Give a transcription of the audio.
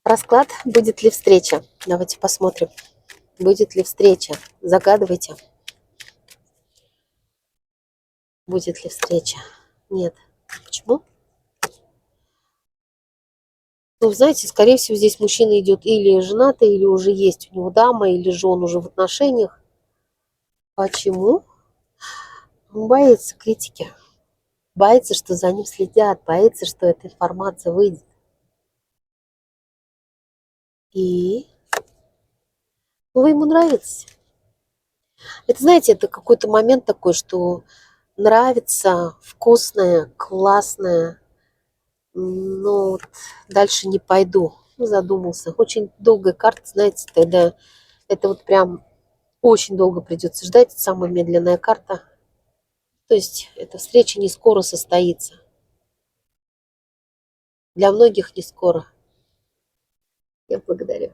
Расклад, будет ли встреча. Давайте посмотрим, будет ли встреча. Загадывайте. Будет ли встреча? Нет. Почему? Ну, знаете, скорее всего, здесь мужчина идет или женатый, или уже есть у него дама, или же он уже в отношениях. Почему? Он боится критики. Боится, что за ним следят, боится, что эта информация выйдет. И вы ему нравитесь. Это, знаете, это какой-то момент такой, что нравится, вкусное, классное, но вот дальше не пойду. Ну, задумался. Очень долгая карта, знаете, тогда это вот прям очень долго придется ждать. Это самая медленная карта. То есть эта встреча не скоро состоится. Для многих не скоро. Я благодарю.